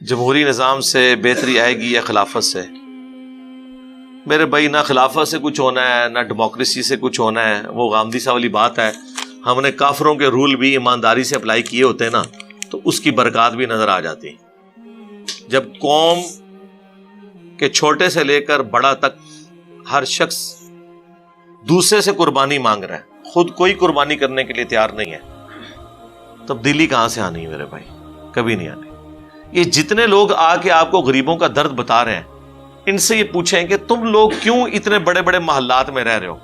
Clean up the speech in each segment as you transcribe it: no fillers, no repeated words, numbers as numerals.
جمہوری نظام سے بہتری آئے گی یا خلافت سے؟ میرے بھائی نہ خلافت سے کچھ ہونا ہے نہ ڈیموکریسی سے کچھ ہونا ہے. وہ غامدی صاحب والی بات ہے, ہم نے کافروں کے رول بھی ایمانداری سے اپلائی کیے ہوتے ہیں نا, تو اس کی برکات بھی نظر آ جاتی ہیں. جب قوم کے چھوٹے سے لے کر بڑا تک ہر شخص دوسرے سے قربانی مانگ رہا ہے, خود کوئی قربانی کرنے کے لیے تیار نہیں ہے, تبدیلی کہاں سے آنی ہے میرے بھائی؟ کبھی نہیں آنی. یہ جتنے لوگ آ کے آپ کو غریبوں کا درد بتا رہے ہیں, ان سے یہ پوچھیں کہ تم لوگ کیوں اتنے بڑے بڑے محلات میں رہ رہے ہو؟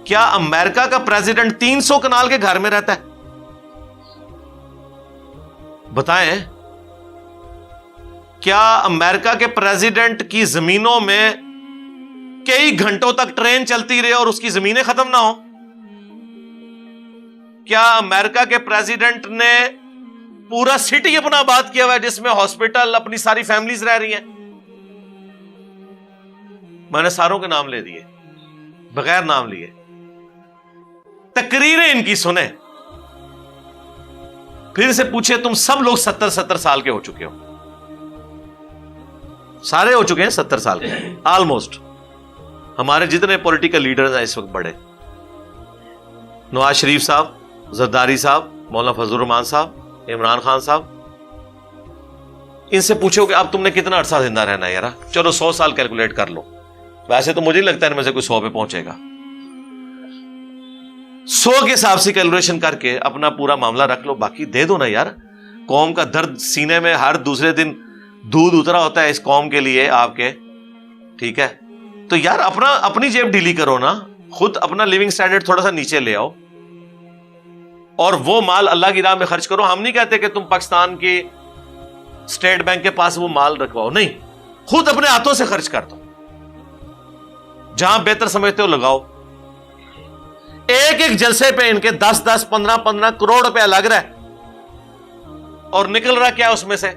کیا امریکہ کا پریزیڈنٹ 300 کنال کے گھر میں رہتا ہے؟ بتائیں, کیا امریکہ کے پریزیڈنٹ کی زمینوں میں کئی گھنٹوں تک ٹرین چلتی رہے اور اس کی زمینیں ختم نہ ہو؟ کیا امریکہ کے پریزیڈنٹ نے پورا سٹی اپنا آباد کیا ہوا ہے جس میں ہاسپٹل اپنی ساری فیملیز رہ رہی ہیں؟ میں نے ساروں کے نام لے دیے بغیر نام لیے. تقریریں ان کی سنیں, پھر سے پوچھے تم سب لوگ 70 سال کے ہو چکے ہو, سارے ہو چکے ہیں 70 سال کے آلموسٹ. ہمارے جتنے پولیٹیکل لیڈرز ہیں اس وقت بڑے, نواز شریف صاحب, زرداری صاحب, مولانا فضل الرحمان صاحب, عمران خان صاحب, ان سے پوچھو کہ اب تم نے کتنا عرصہ زندہ رہنا ہے یار؟ چلو 100 سال کیلکولیٹ کر لو, ویسے تو مجھے لگتا ہے ان میں سے کوئی 100 پہ پہنچے گا. 100 کے حساب سے کیلکولیشن کر کے اپنا پورا معاملہ رکھ لو, باقی دے دو نا یار. قوم کا درد سینے میں ہر دوسرے دن دودھ اترا ہوتا ہے اس قوم کے لیے آپ کے, ٹھیک ہے؟ تو یار اپنی جیب ڈھیلی کرو نا, خود اپنا لیونگ سٹینڈرڈ تھوڑا سا نیچے لے آؤ اور وہ مال اللہ کی راہ میں خرچ کرو. ہم نہیں کہتے کہ تم پاکستان کی اسٹیٹ بینک کے پاس وہ مال رکھواؤ, نہیں, خود اپنے ہاتھوں سے خرچ کر دو, جہاں بہتر سمجھتے ہو لگاؤ. ایک ایک جلسے پہ ان کے 10 15 کروڑ روپیہ لگ رہا ہے اور نکل رہا کیا اس میں سے؟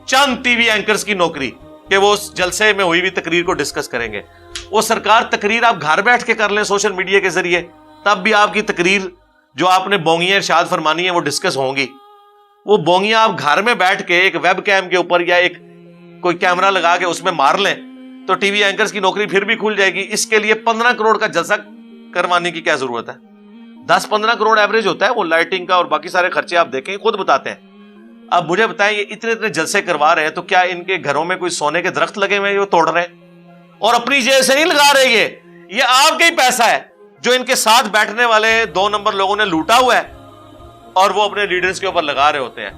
چند ٹی وی اینکرز کی نوکری کہ وہ اس جلسے میں ہوئی بھی تقریر کو ڈسکس کریں گے. وہ سرکار تقریر آپ گھر بیٹھ کے کر لیں سوشل میڈیا کے ذریعے, تب بھی آپ کی تقریر جو آپ نے بونگیاں ارشاد فرمانی ہے وہ ڈسکس ہوں گی. وہ بونگیاں آپ گھر میں بیٹھ کے ایک ویب کیم کے اوپر یا ایک کوئی کیمرہ لگا کے اس میں مار لیں تو ٹی وی اینکرز کی نوکری پھر بھی کھل جائے گی. اس کے لیے 15 کروڑ کا جلسہ کروانے کی کیا ضرورت ہے؟ 10-15 کروڑ ایوریج ہوتا ہے وہ لائٹنگ کا, اور باقی سارے خرچے آپ دیکھیں خود بتاتے ہیں. اب مجھے بتائیں, یہ اتنے جلسے کروا رہے ہیں تو کیا ان کے گھروں میں کوئی سونے کے درخت لگے ہوئے ہیں جو توڑ رہے ہیں؟ اور اپنی جیب سے نہیں لگا رہے, یہ آپ کا ہی پیسہ ہے جو ان کے ساتھ بیٹھنے والے 2 نمبر لوگوں نے لوٹا ہوا ہے اور وہ اپنے لیڈرز کے اوپر لگا رہے ہوتے ہیں.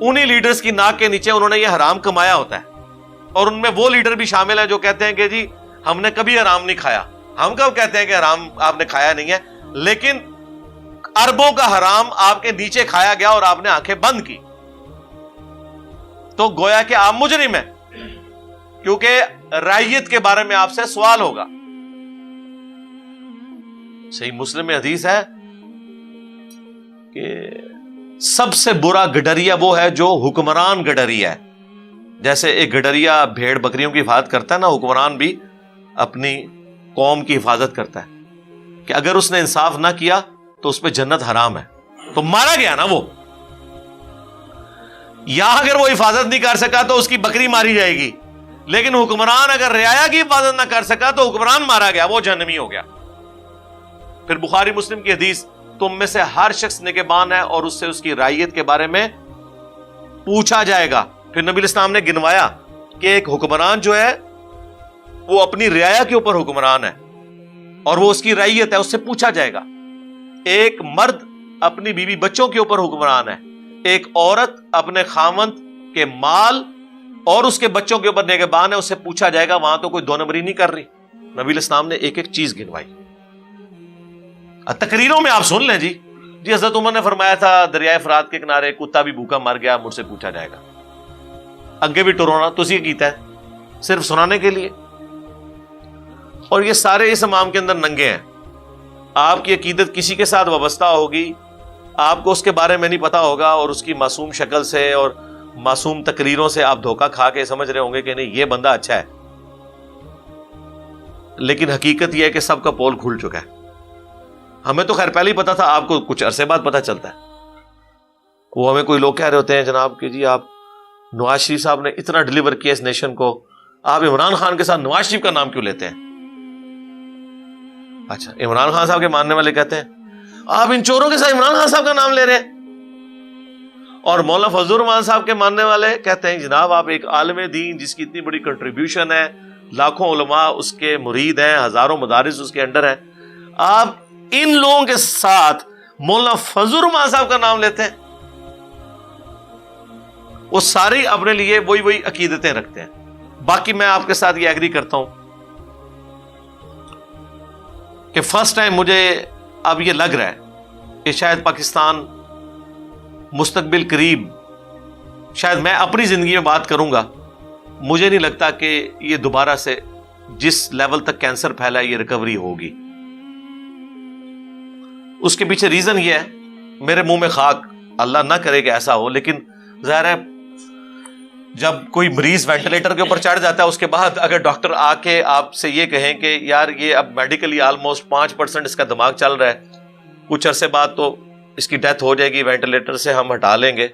انہی لیڈرز کی ناک کے نیچے انہوں نے یہ حرام کمایا ہوتا ہے, اور ان میں وہ لیڈر بھی شامل ہیں جو کہتے ہیں کہ جی ہم نے کبھی حرام نہیں کھایا. ہم کب کہتے ہیں کہ حرام آپ نے کھایا نہیں ہے؟ لیکن اربوں کا حرام آپ کے نیچے کھایا گیا اور آپ نے آنکھیں بند کی, تو گویا کہ آپ مجرم ہیں, کیونکہ رعیت کے بارے میں آپ سے سوال ہوگا. صحیح مسلم میں حدیث ہے کہ سب سے برا گڈریا وہ ہے جو حکمران گڈریا ہے. جیسے ایک گڈریا بھیڑ بکریوں کی حفاظت کرتا ہے نا, حکمران بھی اپنی قوم کی حفاظت کرتا ہے کہ اگر اس نے انصاف نہ کیا تو اس پہ جنت حرام ہے, تو مارا گیا نا وہ. یہاں اگر وہ حفاظت نہیں کر سکا تو اس کی بکری ماری جائے گی, لیکن حکمران اگر رعایا کی حفاظت نہ کر سکا تو حکمران مارا گیا, وہ جہنمی ہو گیا. پھر بخاری مسلم کی حدیث, تم میں سے ہر شخص نگہبان ہے اور اس سے اس کی رعیت کے بارے میں پوچھا جائے گا. پھر نبی الاسلام نے گنوایا کہ ایک حکمران جو ہے وہ اپنی رعایا کے اوپر حکمران ہے اور وہ اس کی رعیت ہے, اس سے پوچھا جائے گا. ایک مرد اپنی بیوی بچوں کے اوپر حکمران ہے, ایک عورت اپنے خاوند کے مال اور اس کے بچوں کے اوپر نگہبان ہے, اس سے پوچھا جائے گا. وہاں تو کوئی 2 نمبری نہیں کر رہی. نبی الاسلام نے ایک ایک چیز گنوائی. تقریروں میں آپ سن لیں جی حضرت عمر نے فرمایا تھا دریائے فرات کے کنارے کتا بھی بھوکا مر گیا, مجھ سے پوچھا جائے گا. اگے بھی ٹرونا تسی کیتا ہے صرف سنانے کے لیے, اور یہ سارے اس امام کے اندر ننگے ہیں. آپ کی عقیدت کسی کے ساتھ وابستہ ہوگی, آپ کو اس کے بارے میں نہیں پتا ہوگا, اور اس کی معصوم شکل سے اور معصوم تقریروں سے آپ دھوکہ کھا کے سمجھ رہے ہوں گے کہ نہیں یہ بندہ اچھا ہے, لیکن حقیقت یہ ہے کہ سب کا پول کھل چکا ہے. ہمیں تو خیر پہلے ہی پتا تھا, آپ کو کچھ عرصے بعد پتا چلتا ہے. وہ ہمیں کوئی لوگ کہہ رہے ہوتے ہیں جناب کہ جی آپ نواز شریف صاحب نے اتنا ڈلیور کیا اس نیشن کو، آپ عمران خان کے ساتھ نواز شریف کا نام کیوں لیتے ہیں؟ اچھا، عمران خان صاحب کے ماننے والے کہتے ہیں آپ ان چوروں کے ساتھ عمران خان صاحب کا نام لے رہے ہیں، اور مولانا فضل الرحمان صاحب کے ماننے والے کہتے ہیں جناب آپ ایک عالم دین جس کی اتنی بڑی کنٹریبیوشن ہے، لاکھوں علماء اس کے مرید ہیں، ہزاروں مدارس اس کے انڈر ہیں، آپ ان لوگوں کے ساتھ مولانا فضل الرحمان صاحب کا نام لیتے ہیں۔ وہ سارے اپنے لیے وہی عقیدتیں رکھتے ہیں۔ باقی میں آپ کے ساتھ یہ ایگری کرتا ہوں کہ فرسٹ ٹائم مجھے اب یہ لگ رہا ہے کہ شاید پاکستان مستقبل قریب، شاید میں اپنی زندگی میں بات کروں گا، مجھے نہیں لگتا کہ یہ دوبارہ سے جس لیول تک کینسر پھیلا ہے یہ ریکوری ہوگی۔ اس کے پیچھے ریزن یہ ہے، میرے منہ میں خاک، اللہ نہ کرے کہ ایسا ہو، لیکن ظاہر ہے جب کوئی مریض وینٹیلیٹر کے اوپر چڑھ جاتا ہے اس کے بعد اگر ڈاکٹر آ کے آپ سے یہ کہیں کہ یار یہ اب میڈیکلی آلموسٹ 5% اس کا دماغ چل رہا ہے، کچھ عرصے بعد تو اس کی ڈیتھ ہو جائے گی، وینٹیلیٹر سے ہم ہٹا لیں گے،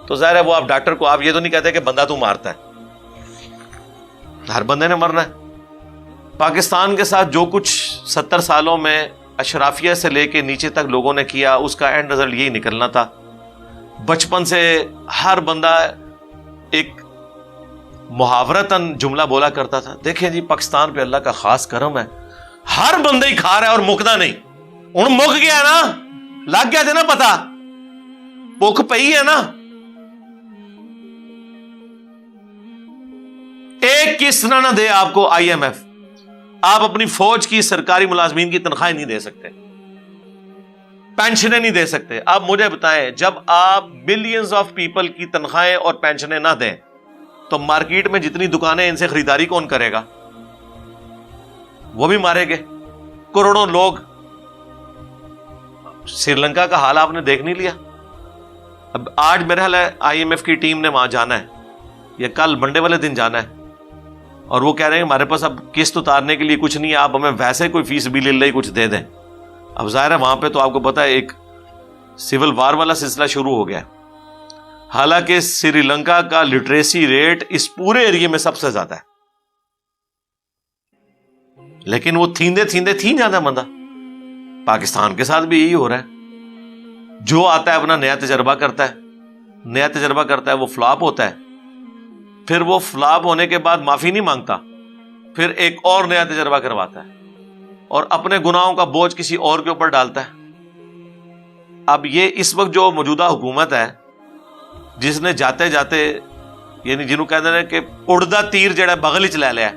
تو ظاہر ہے وہ آپ ڈاکٹر کو آپ یہ تو نہیں کہتے کہ بندہ تو مارتا ہے، ہر بندے نے مرنا ہے۔ پاکستان کے ساتھ جو کچھ 70 سالوں میں اشرافیہ سے لے کے نیچے تک لوگوں نے کیا، اس کا اینڈ رزلٹ یہی نکلنا تھا۔ بچپن سے ہر بندہ ایک محاورتاً جملہ بولا کرتا تھا، دیکھیں جی پاکستان پہ اللہ کا خاص کرم ہے، ہر بندہ ہی کھا رہا ہے اور مکنا نہیں۔ ہن مک گیا نا، لگ گیا تھا نا پتا، بھوک پئی ہے نا۔ ایک کس طرح نہ دے آپ کو IMF، آپ اپنی فوج کی سرکاری ملازمین کی تنخواہیں نہیں دے سکتے، پینشنیں نہیں دے سکتے۔ آپ مجھے بتائیں جب آپ ملینز آف پیپل کی تنخواہیں اور پینشنیں نہ دیں تو مارکیٹ میں جتنی دکانیں ان سے خریداری کون کرے گا؟ وہ بھی مارے گئے کروڑوں لوگ۔ سری لنکا کا حال آپ نے دیکھ نہیں لیا؟ اب آج میرے خیال ہے IMF کی ٹیم نے وہاں جانا ہے یا کل منڈے والے دن جانا ہے، اور وہ کہہ رہے ہیں ہمارے پاس اب قسط اتارنے کے لیے کچھ نہیں ہے، آپ ہمیں ویسے کوئی فی سبیل اللہ کچھ دے دیں۔ اب ظاہر ہے وہاں پہ تو آپ کو پتا ہے ایک سول وار والا سلسلہ شروع ہو گیا، حالانکہ سری لنکا کا لٹریسی ریٹ اس پورے ایریے میں سب سے زیادہ ہے، لیکن وہ تھیندے تھین جاتا بندہ۔ پاکستان کے ساتھ بھی یہی ہو رہا ہے، جو آتا ہے اپنا نیا تجربہ کرتا ہے، وہ فلاپ ہوتا ہے، پھر وہ فلاپ ہونے کے بعد معافی نہیں مانگتا، پھر ایک اور نیا تجربہ کرواتا ہے اور اپنے گناہوں کا بوجھ کسی اور کے اوپر ڈالتا ہے۔ اب یہ اس وقت جو موجودہ حکومت ہے جس نے جاتے جاتے یعنی جنہوں کہتے ہیں کہ اڑدا تیر جڑا بغل ہی چلا لیا۔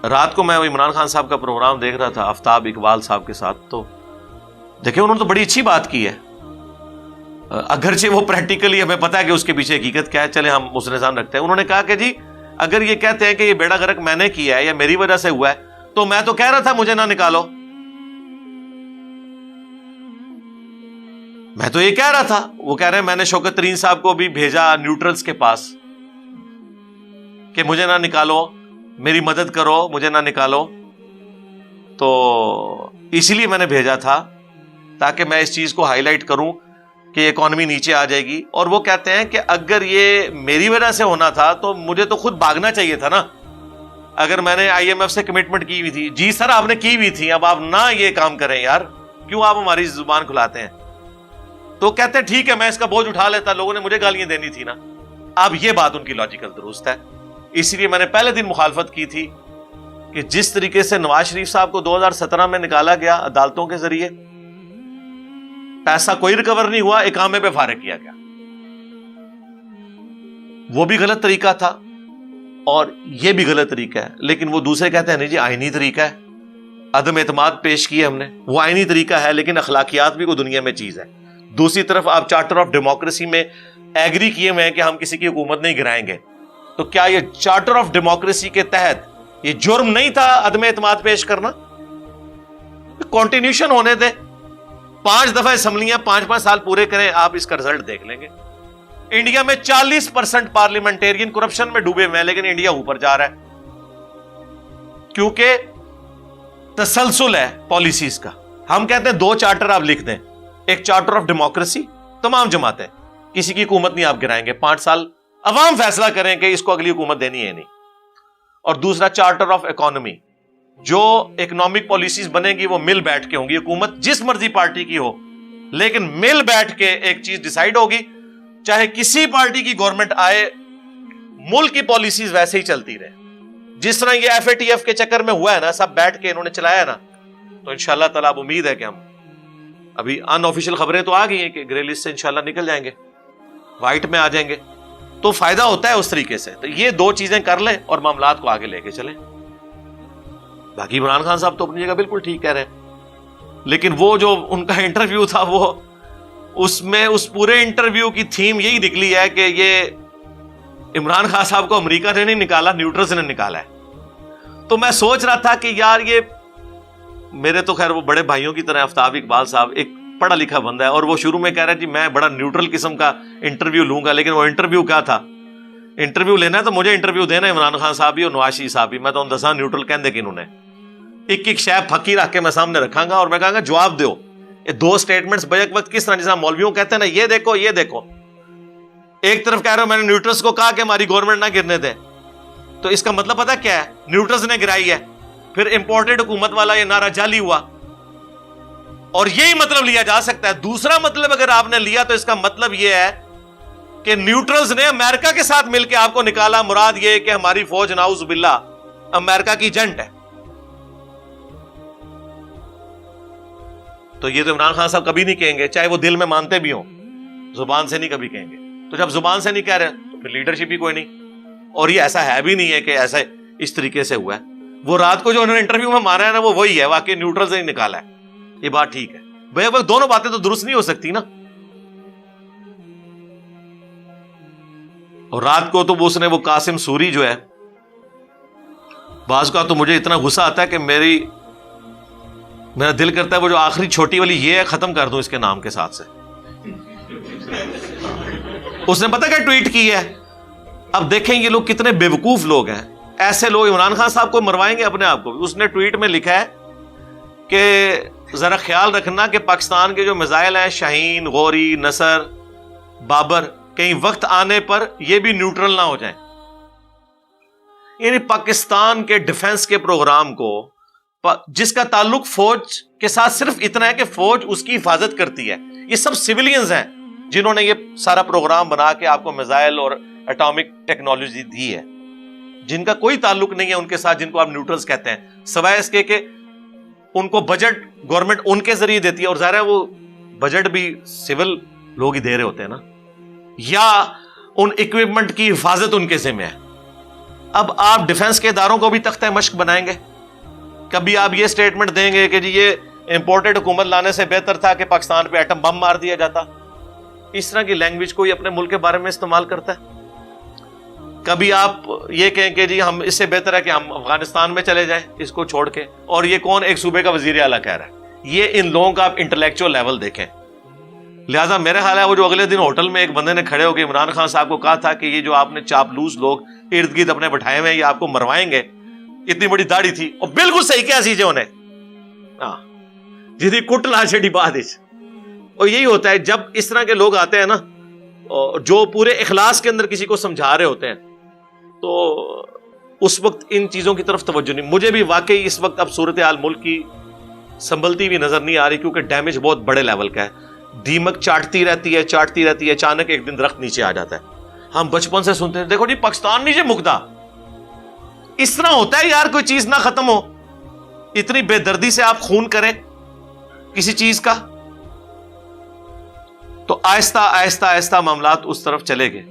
رات کو میں عمران خان صاحب کا پروگرام دیکھ رہا تھا آفتاب اقبال صاحب کے ساتھ، تو دیکھیں انہوں نے تو بڑی اچھی بات کی ہے، اگرچہ وہ پریکٹیکلی ہمیں پتا ہے کہ اس کے پیچھے حقیقت کیا ہے، چلے ہم اس نظام رکھتے ہیں۔ انہوں نے کہا کہ جی اگر یہ کہتے ہیں کہ یہ بیڑا غرق میں نے کیا ہے یا میری وجہ سے ہوا ہے تو میں تو کہہ رہا تھا مجھے نہ نکالو، میں تو یہ کہہ رہا تھا۔ وہ کہہ رہے ہیں میں نے شوکت ترین صاحب کو بھی بھیجا نیوٹرلز کے پاس کہ مجھے نہ نکالو، میری مدد کرو، مجھے نہ نکالو، تو اسی لیے میں نے بھیجا تھا تاکہ میں اس چیز کو ہائی لائٹ کروں کہ اکانومی نیچے آ جائے گی۔ اور وہ کہتے ہیں کہ اگر یہ میری وجہ سے ہونا تھا تو مجھے تو خود بھاگنا چاہیے تھا نا، اگر میں نے IMF سے کمٹمنٹ کی ہوئی تھی۔ جی سر آپ نے کی ہوئی تھی، اب آپ نہ یہ کام کریں یار، کیوں آپ ہماری زبان کھلاتے ہیں؟ تو کہتے ہیں ٹھیک ہے میں اس کا بوجھ اٹھا لیتا، لوگوں نے مجھے گالیاں دینی تھی نا۔ اب یہ بات ان کی لاجیکل درست ہے، اسی لیے میں نے پہلے دن مخالفت کی تھی کہ جس طریقے سے نواز شریف صاحب کو 2017 میں نکالا گیا عدالتوں کے ذریعے، پیسہ کوئی ریکور نہیں ہوا، اقامے پہ فارغ کیا گیا، وہ بھی غلط طریقہ تھا اور یہ بھی غلط طریقہ ہے۔ لیکن وہ دوسرے کہتے ہیں نہیں جی آئینی طریقہ ہے، عدم اعتماد پیش کی ہم نے، وہ آئینی طریقہ ہے لیکن اخلاقیات بھی کوئی دنیا میں چیز ہے۔ دوسری طرف آپ چارٹر آف ڈیموکریسی میں ایگری کیے ہوئے ہیں کہ ہم کسی کی حکومت نہیں گرائیں گے، تو کیا یہ چارٹر آف ڈیموکریسی کے تحت یہ جرم نہیں تھا عدم اعتماد پیش کرنا؟ کنٹینیوشن ہونے دے، 5 دفعہ اسمبلیاں 5 سال پورے کریں، آپ اس کا رزلٹ دیکھ لیں گے۔ انڈیا میں 40% پارلیمنٹیرین کرپشن میں ڈوبے ہوئے ہیں، لیکن انڈیا اوپر جا رہا ہے کیونکہ تسلسل ہے پالیسیز کا۔ ہم کہتے ہیں 2 چارٹر آپ لکھ دیں، ایک چارٹر آف ڈیموکریسی، تمام جماعتیں، کسی کی حکومت نہیں آپ گرائیں گے، 5 سال عوام فیصلہ کریں کہ اس کو اگلی حکومت دینی ہے نہیں۔ اور دوسرا چارٹر آف اکانومی، جو اکنامک پالیسیز بنے گی وہ مل بیٹھ کے ہوں گی، حکومت جس مرضی پارٹی کی ہو لیکن مل بیٹھ کے ایک چیز ڈیسائیڈ ہوگی، چاہے کسی پارٹی کی گورنمنٹ آئے، ملک کی پالیسیز ویسے ہی چلتی رہے۔ جس طرح یہ FATF کے چکر میں ہوا ہے نا، سب بیٹھ کے انہوں نے چلایا نا، تو انشاءاللہ تعالیٰ اب امید ہے کہ ہم ابھی ان آفیشیل خبریں تو آ گئی ہیں کہ گرے لسٹ سے انشاءاللہ نکل جائیں گے، وائٹ میں آ جائیں گے، تو فائدہ ہوتا ہے اس طریقے سے۔ تو یہ 2 چیزیں کر لیں اور معاملات کو آگے لے کے چلیں۔ باقی عمران خان صاحب تو اپنی جگہ بالکل ٹھیک کہہ رہے ہیں، لیکن وہ جو ان کا انٹرویو تھا، وہ اس میں اس پورے انٹرویو کی تھیم یہی نکلی ہے کہ یہ عمران خان صاحب کو امریکہ نے نہیں نکالا، نیوٹرلز نے نکالا ہے۔ تو میں سوچ رہا تھا کہ یار یہ میرے تو خیر وہ بڑے بھائیوں کی طرح آفتاب اقبال صاحب ایک پڑھا لکھا بندہ ہے، اور وہ شروع میں کہہ رہا ہے جی میں بڑا نیوٹرل قسم کا انٹرویو لوں گا، لیکن وہ انٹرویو کیا تھا؟ انٹرویو لینا ہے تو مجھے انٹرویو دینا ہے عمران خان صاحب بھی اور نواز شریف صاحب بھی، میں تو ان دساں نیوٹرل کہہ دے کہ انہوں نے ایک شے پھکی رکھ کے میں سامنے رکھاں گا اور میں کہاں گا جواب دو۔ یہ 2 سٹیٹمنٹس بیک وقت کس طرح، جیسا مولویوں کہتے ہیں نا یہ دیکھو یہ دیکھو، ایک طرف کہہ رہا ہوں میں نے نیوٹرلز کو کہا کہ ہماری گورنمنٹ نہ گرنے دے، تو اس کا مطلب پتہ کیا ہے؟ نیوٹرلز نے گرائی ہے، پھر امپورٹڈ حکومت والا یہ نعرہ جعلی ہوا، اور یہی مطلب لیا جا سکتا ہے۔ دوسرا مطلب اگر آپ نے لیا تو اس کا مطلب یہ ہے کہ نیوٹرلز نے امریکہ کے ساتھ مل کے آپ کو نکالا، مراد یہ کہ ہماری فوج نعوذ باللہ امریکہ کی ایجنٹ ہے۔ تو یہ تو عمران خان صاحب کبھی نہیں کہیں گے، چاہے وہ دل میں مانتے بھی ہوں، زبان سے نہیں کبھی کہیں گے۔ تو جب زبان سے نہیں کہہ رہے تو پھر لیڈرشپ ہی کوئی نہیں، اور یہ ایسا ہے بھی نہیں ہے کہ ایسا اس طریقے سے ہوا ہے۔ وہ رات کو جو انہوں نے انٹرویو میں مارا ہے نا، وہ وہی ہے، واقعی نیوٹرل سے ہی نکالا ہے، یہ بات ٹھیک ہے بھائی۔ اب دونوں باتیں تو درست نہیں ہو سکتی نا۔ اور رات کو تو اس نے وہ قاسم سوری جو ہے، بعض کا تو مجھے اتنا غصہ آتا ہے کہ میرا دل کرتا ہے وہ جو آخری چھوٹی والی یہ ہے ختم کر دوں اس کے نام کے ساتھ سے۔ اس نے پتہ کیا ٹویٹ کی ہے؟ اب دیکھیں یہ لوگ کتنے بیوقوف لوگ ہیں، ایسے لوگ عمران خان صاحب کو مروائیں گے اپنے آپ کو بھی۔ اس نے ٹویٹ میں لکھا ہے کہ ذرا خیال رکھنا کہ پاکستان کے جو میزائل ہیں شاہین، غوری، نصر، بابر، کہیں وقت آنے پر یہ بھی نیوٹرل نہ ہو جائیں۔ یعنی پاکستان کے ڈیفنس کے پروگرام کو، جس کا تعلق فوج کے ساتھ صرف اتنا ہے کہ فوج اس کی حفاظت کرتی ہے، یہ سب سویلینز ہیں جنہوں نے یہ سارا پروگرام بنا کے آپ کو میزائل اور ایٹامک ٹیکنالوجی دی ہے، جن کا کوئی تعلق نہیں ہے ان کے ساتھ، جن کو آپ نیوٹرلز کہتے ہیں، سوائے اس کے کہ ان کو بجٹ گورنمنٹ ان کے ذریعے دیتی ہے، اور ظاہر ہے وہ بجٹ بھی سول لوگ ہی دے رہے ہوتے ہیں نا، یا ان اکوپمنٹ کی حفاظت ان کے ذمہ ہے۔ اب آپ ڈیفنس کے اداروں کو بھی تختہ مشق بنائیں گے؟ کبھی آپ یہ سٹیٹمنٹ دیں گے کہ جی یہ امپورٹڈ حکومت لانے سے بہتر تھا کہ پاکستان پہ ایٹم بم مار دیا جاتا؟ اس طرح کی لینگویج کوئی اپنے ملک کے بارے میں استعمال کرتا ہے؟ کبھی آپ یہ کہیں کہ جی ہم اس سے بہتر ہے کہ ہم افغانستان میں چلے جائیں اس کو چھوڑ کے، اور یہ کون ایک صوبے کا وزیر اعلیٰ کہہ رہا ہے؟ یہ ان لوگوں کا آپ انٹلیکچوئل لیول دیکھیں۔ لہٰذا میرا خیال ہے وہ جو اگلے دن ہوٹل میں ایک بندے نے کھڑے ہو کے عمران خان صاحب کو کہا تھا کہ یہ جو آپ نے چاپلوس لوگ ارد گرد اپنے بٹھائے ہوئے ہیں یہ آپ کو مروائیں گے، اتنی بڑی داڑھی تھی، اور بالکل صحیح کیا سی جو جی کٹ لا چڑی بات۔ اور یہی ہوتا ہے جب اس طرح کے لوگ آتے ہیں نا، جو پورے اخلاص کے اندر کسی کو سمجھا رہے ہوتے ہیں، تو اس وقت ان چیزوں کی طرف توجہ نہیں۔ مجھے بھی واقعی اس وقت اب صورتحال ملک کی سنبھلتی ہوئی نظر نہیں آ رہی، کیونکہ ڈیمیج بہت بڑے لیول کا ہے۔ دیمک چاٹتی رہتی ہے، اچانک ایک دن درخت نیچے آ جاتا ہے۔ ہم بچپن سے سنتے ہیں دیکھو جی پاکستان نیچے مکدا، اس طرح ہوتا ہے یار، کوئی چیز نہ ختم ہو، اتنی بے دردی سے آپ خون کریں کسی چیز کا، تو آہستہ آہستہ آہستہ معاملات اس طرف چلے گئے۔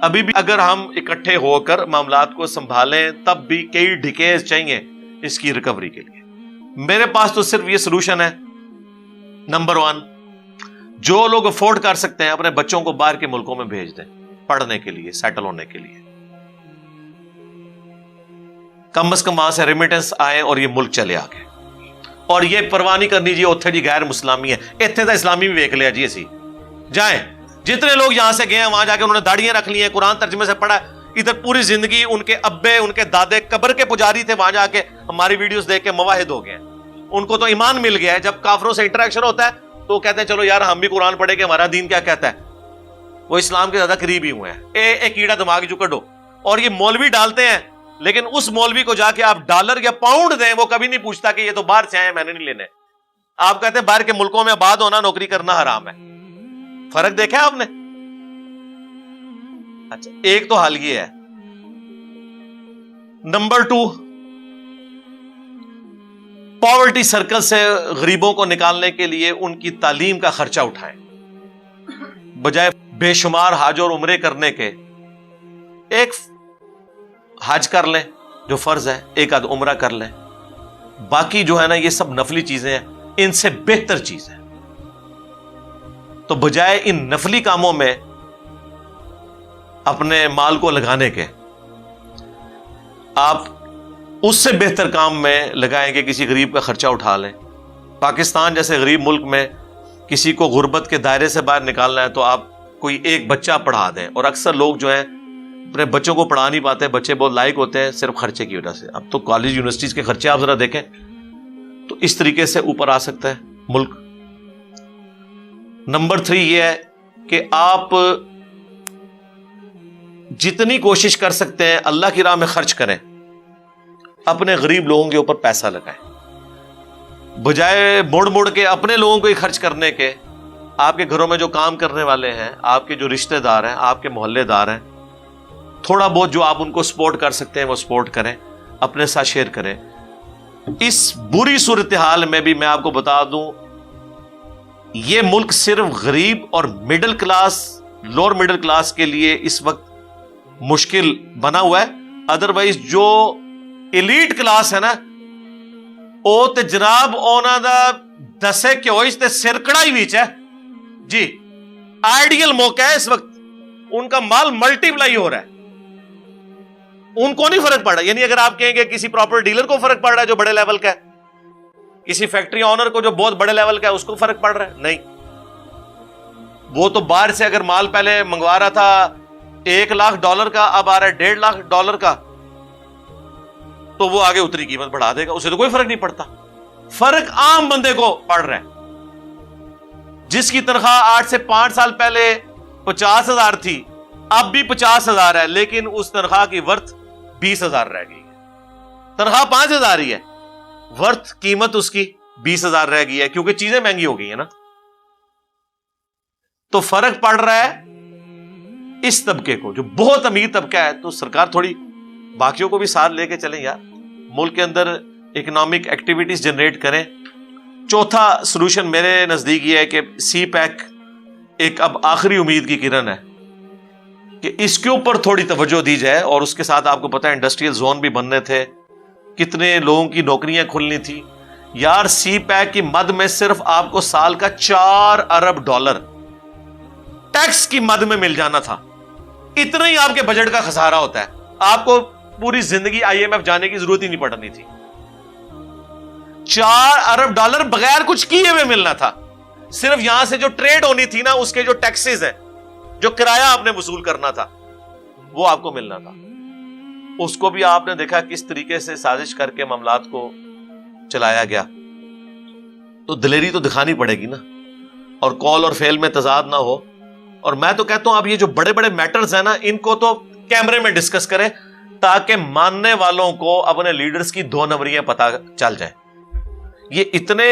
ابھی بھی اگر ہم اکٹھے ہو کر معاملات کو سنبھالیں تب بھی کئی ڈیکیز چاہیے اس کی ریکوری کے لیے۔ میرے پاس تو صرف یہ سلوشن ہے، نمبر 1، جو لوگ افورڈ کر سکتے ہیں اپنے بچوں کو باہر کے ملکوں میں بھیج دیں پڑھنے کے لیے، سیٹل ہونے کے لیے، کم از کم وہاں سے ریمیٹنس آئے اور یہ ملک چلے آگے۔ اور یہ پرواہ نہیں کرنی جی اتھے جی غیر مسلامی ہے، اتنے تو اسلامی بھی ویک لیا جی، اسی جائیں جتنے لوگ یہاں سے گئے ہیں وہاں جا کے انہوں نے داڑیاں رکھ لی ہیں، قرآن ترجمے سے پڑھا، ادھر پوری زندگی ان کے ابے ان کے دادے قبر کے پجاری تھے، وہاں جا کے ہماری ویڈیوز دیکھ کے موحد ہو گئے ہیں، ان کو تو ایمان مل گیا ہے۔ جب کافروں سے انٹریکشن ہوتا ہے تو وہ کہتے ہیں چلو یار ہم بھی قرآن پڑھے کہ ہمارا دین کیا کہتا ہے. وہ اسلام کے زیادہ قریب ہی ہوئے ہیں. ایک کیڑا دماغ جو کڈو. اور یہ مولوی ڈالتے ہیں, لیکن اس مولوی کو جا کے آپ ڈالر یا پاؤنڈ دیں, وہ کبھی نہیں پوچھتا کہ یہ تو باہر سے آئے ہیں, میں نے نہیں لینے. آپ کہتے ہیں باہر کے ملکوں میں آباد ہونا, نوکری کرنا حرام ہے. فرق دیکھا آپ نے؟ اچھا, ایک تو حال یہ ہے. نمبر 2, پاورٹی سرکل سے غریبوں کو نکالنے کے لیے ان کی تعلیم کا خرچہ اٹھائیں. بجائے بے شمار حج اور عمرے کرنے کے, ایک حج کر لیں جو فرض ہے, ایک آدھ عمرہ کر لیں. باقی جو ہے نا یہ سب نفلی چیزیں ہیں, ان سے بہتر چیز ہے. تو بجائے ان نفلی کاموں میں اپنے مال کو لگانے کے, آپ اس سے بہتر کام میں لگائیں کہ کسی غریب کا خرچہ اٹھا لیں. پاکستان جیسے غریب ملک میں کسی کو غربت کے دائرے سے باہر نکالنا ہے تو آپ کوئی ایک بچہ پڑھا دیں. اور اکثر لوگ جو ہیں اپنے بچوں کو پڑھا نہیں پاتے, بچے بہت لائق ہوتے ہیں صرف خرچے کی وجہ سے. اب تو کالج یونیورسٹیز کے خرچے آپ ذرا دیکھیں, تو اس طریقے سے اوپر آ سکتا ہے ملک. نمبر 3 یہ ہے کہ آپ جتنی کوشش کر سکتے ہیں اللہ کی راہ میں خرچ کریں, اپنے غریب لوگوں کے اوپر پیسہ لگائیں. بجائے مڑ مڑ کے اپنے لوگوں کو ہی خرچ کرنے کے, آپ کے گھروں میں جو کام کرنے والے ہیں, آپ کے جو رشتہ دار ہیں, آپ کے محلے دار ہیں, تھوڑا بہت جو آپ ان کو سپورٹ کر سکتے ہیں وہ سپورٹ کریں, اپنے ساتھ شیئر کریں. اس بری صورتحال میں بھی میں آپ کو بتا دوں, یہ ملک صرف غریب اور middle class, lower middle class کے لیے اس وقت مشکل بنا ہوا ہے. ادروائز جو ایلیٹ کلاس ہے نا, او تے جناب اونا دا دسے کیوئیس تے سرکڑا ہی ویچ ہے جی. آئیڈیل موقع ہے اس وقت, ان کا مال ملٹی پلائی ہو رہا ہے, ان کو نہیں فرق پڑ رہا. یعنی اگر آپ کہیں گے کسی پراپر ڈیلر کو فرق پڑ رہا ہے جو بڑے لیول کا ہے, کسی فیکٹری آنر کو جو بہت بڑے لیول کا ہے اس کو فرق پڑ رہا ہے, نہیں. وہ تو باہر سے اگر مال پہلے منگوا رہا تھا $1,00,000 کا, اب آ رہا ہے $1.5 کا, تو وہ آگے اتری قیمت بڑھا دے گا, اسے تو کوئی فرق نہیں پڑتا. فرق عام بندے کو پڑ رہا ہے. جس کی تنخواہ 8 سے 5 سال پہلے 50,000 تھی, اب بھی 50,000 ہے, لیکن اس تنخواہ کی ورتھ 20,000 رہ گئی ہے. تنخواہ 5,000 ہی ہے, ورتھ قیمت اس کی 20,000 رہ گئی ہے, کیونکہ چیزیں مہنگی ہو گئی ہیں نا. تو فرق پڑ رہا ہے اس طبقے کو جو بہت امیر طبقہ ہے. تو سرکار تھوڑی باقیوں کو بھی ساتھ لے کے چلیں یار, ملک کے اندر اکنامک ایکٹیویٹیز جنریٹ کریں. چوتھا سلوشن میرے نزدیک یہ ہے کہ سی پیک ایک اب آخری امید کی کرن ہے کہ اس کے اوپر تھوڑی توجہ دی جائے. اور اس کے ساتھ آپ کو پتا ہے انڈسٹریل زون بھی بننے تھے, کتنے لوگوں کی نوکریاں کھلنی تھی یار. سی پیک کی مد میں صرف آپ کو سال کا $4 ارب ٹیکس کی مد میں مل جانا تھا. اتنا ہی آپ کے بجٹ کا خسارہ ہوتا ہے. آپ کو پوری زندگی IMF جانے کی ضرورت ہی نہیں پڑنی تھی. $4 ارب بغیر کچھ کیے ہوئے ملنا تھا. صرف یہاں سے جو ٹریڈ ہونی تھی نا, اس کے جو ٹیکسز ہیں, جو کرایہ آپ نے وصول کرنا تھا, وہ آپ کو ملنا تھا. اس کو بھی آپ نے دیکھا کس طریقے سے سازش کر کے معاملات کو چلایا گیا. تو دلیری تو دکھانی پڑے گی نا, اور کال اور فیل میں تضاد نہ ہو. اور میں تو کہتا ہوں آپ یہ جو بڑے بڑے میٹرز ہیں نا, ان کو تو کیمرے میں ڈسکس کریں تاکہ ماننے والوں کو اپنے لیڈرز کی 2 نمبریاں پتہ چل جائیں. یہ اتنے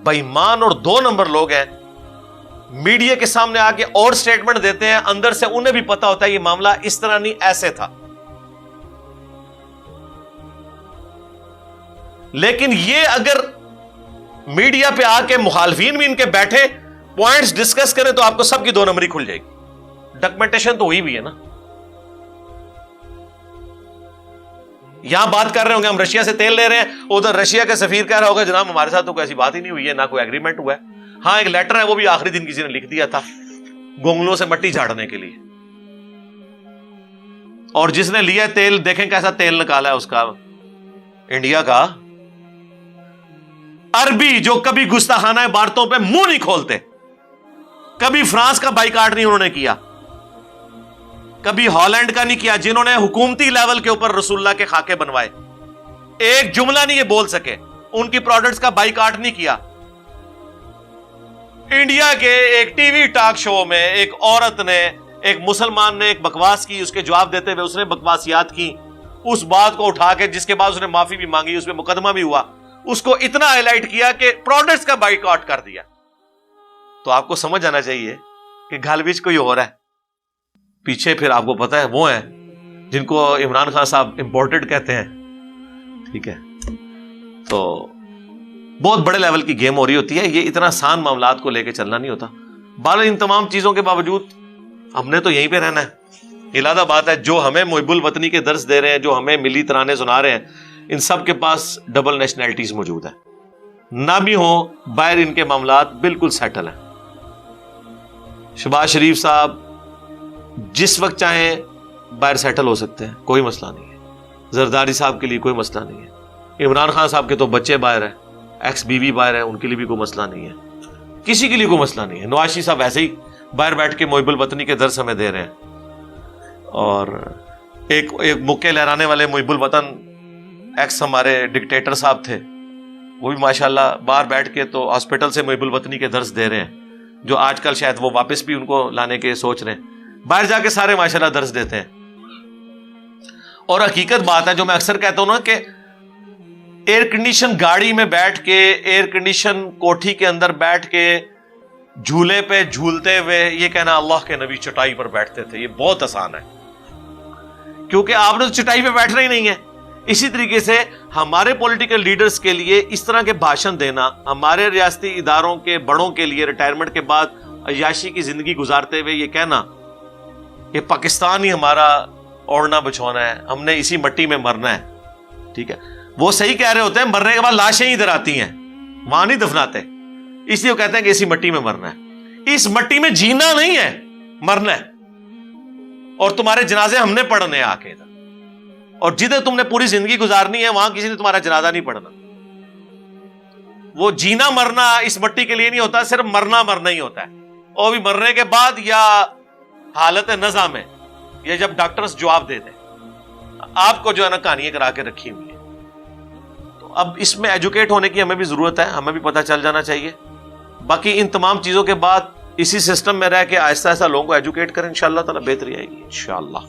بے ایمان اور 2 نمبر لوگ ہیں, میڈیا کے سامنے آ کے اور سٹیٹمنٹ دیتے ہیں, اندر سے انہیں بھی پتا ہوتا ہے یہ معاملہ اس طرح نہیں ایسے تھا. لیکن یہ اگر میڈیا پہ آ کے مخالفین بھی ان کے بیٹھے پوائنٹس ڈسکس کریں تو آپ کو سب کی 2 نمبری کھل جائے گی. ڈاکومنٹیشن تو ہوئی بھی ہے نا. یہاں بات کر رہے ہوں گے ہم رشیا سے تیل لے رہے ہیں, ادھر رشیا کا سفیر کہہ رہا ہوگا جناب ہمارے ساتھ تو کوئی ایسی بات ہی نہیں ہوئی ہے, نہ کوئی ایگریمنٹ ہوا ہے. ہاں ایک لیٹر ہے, وہ بھی آخری دن کسی نے لکھ دیا تھا گونگلوں سے مٹی جھاڑنے کے لیے. اور جس نے لیا تیل دیکھیں کیسا تیل نکالا ہے اس کا, انڈیا کا. عربی جو کبھی گستاخانہ عبارتوں پہ منہ نہیں کھولتے, کبھی فرانس کا بائیکاٹ نہیں انہوں نے کیا, کبھی ہالینڈ کا نہیں کیا, جنہوں نے حکومتی لیول کے اوپر رسول اللہ کے خاکے بنوائے, ایک جملہ نہیں یہ بول سکے, ان کی پروڈکٹس کا بائیکاٹ نہیں کیا. انڈیا کے ایک ٹی وی ٹاک شو میں ایک عورت نے، ایک مسلمان نے ایک بکواس کی، اس کے جواب دیتے ہوئے اس نے بکواسیات کی، اس بات کو اٹھا کے جس کے بعد اس نے معافی بھی مانگی، اس پہ مقدمہ بھی ہوا، اس کو اتنا ہائی لائٹ کیا کہ پروڈکٹس کا بائیکاٹ کر دیا. تو آپ کو سمجھ آنا چاہیے کہ گھالوچ کوئی اور ہے پیچھے. پھر آپ کو پتا ہے وہ ہیں جن کو عمران خان صاحب امپورٹڈ کہتے ہیں. ٹھیک ہے، تو بہت بڑے لیول کی گیم ہو رہی ہوتی ہے. یہ اتنا آسان معاملات کو لے کے چلنا نہیں ہوتا. بہرحال ان تمام چیزوں کے باوجود ہم نے تو یہیں پہ رہنا ہے. علادہ بات ہے، جو ہمیں محب الوطنی کے درس دے رہے ہیں، جو ہمیں ملی ترانے سنا رہے ہیں، ان سب کے پاس ڈبل نیشنلٹیز موجود ہیں. نہ بھی ہوں، باہر ان کے معاملات بالکل سیٹل ہیں. شہباز شریف صاحب جس وقت چاہیں باہر سیٹل ہو سکتے ہیں، کوئی مسئلہ نہیں ہے. زرداری صاحب کے لیے کوئی مسئلہ نہیں ہے. عمران خان صاحب کے تو بچے باہر ہیں، ایکس بیوی باہر ہیں، ان کے لیے بھی کوئی مسئلہ نہیں ہے. کسی کے لیے کوئی مسئلہ نہیں ہے. نواز شریف صاحب ایسے ہی باہر بیٹھ کے محب الوطنی کے درس ہمیں دے رہے ہیں. اور ایک مکے لہرانے والے محب الوطن ایکس ہمارے ڈکٹیٹر صاحب تھے، وہ بھی ماشاءاللہ باہر بیٹھ کے تو ہاسپٹل سے محب الوطنی کے درس دے رہے ہیں، جو آج کل شاید وہ واپس بھی ان کو لانے کے سوچ رہے ہیں. باہر جا کے سارے ماشاءاللہ درس دیتے ہیں. اور حقیقت بات ہے جو میں اکثر کہتا ہوں نا، کہ ایئر کنڈیشن گاڑی میں بیٹھ کے، ایئر کنڈیشن کوٹھی کے اندر بیٹھ کے جھولے پہ جھولتے ہوئے یہ کہنا اللہ کے نبی چٹائی پر بیٹھتے تھے، یہ بہت آسان ہے، کیونکہ آپ نے تو چٹائی پہ بیٹھنا ہی نہیں ہے. اسی طریقے سے ہمارے پولیٹیکل لیڈرز کے لیے اس طرح کے بھاشن دینا، ہمارے ریاستی اداروں کے بڑوں کے لیے ریٹائرمنٹ کے بعد عیاشی کی زندگی گزارتے ہوئے یہ کہنا کہ پاکستان ہی ہمارا اوڑھنا بچھونا ہے، ہم نے اسی مٹی میں مرنا ہے. ٹھیک ہے، وہ صحیح کہہ رہے ہوتے ہیں، مرنے کے بعد لاشیں ہی ادھر آتی ہیں، وہاں نہیں دفناتے، اس لیے وہ کہتے ہیں کہ اسی مٹی میں مرنا ہے. اس مٹی میں جینا نہیں ہے، مرنا ہے. اور تمہارے جنازے ہم نے پڑھنے آ کے ادھر، اور جدھر تم نے پوری زندگی گزارنی ہے وہاں کسی نے تمہارا جنازہ نہیں پڑھنا. وہ جینا مرنا اس مٹی کے لیے نہیں ہوتا، صرف مرنا ہی ہوتا ہے. اور بھی مرنے کے بعد یا حالت نزع میں، یا جب ڈاکٹرز جواب دے دیں. آپ کو جو ہے نا کہانیاں کرا کے رکھی ہوئی ہے. تو اب اس میں ایجوکیٹ ہونے کی ہمیں بھی ضرورت ہے، ہمیں بھی پتہ چل جانا چاہیے. باقی ان تمام چیزوں کے بعد اسی سسٹم میں رہ کے آہستہ آہستہ لوگوں کو ایجوکیٹ کریں، انشاءاللہ تعالی بہتری آئے گی انشاءاللہ.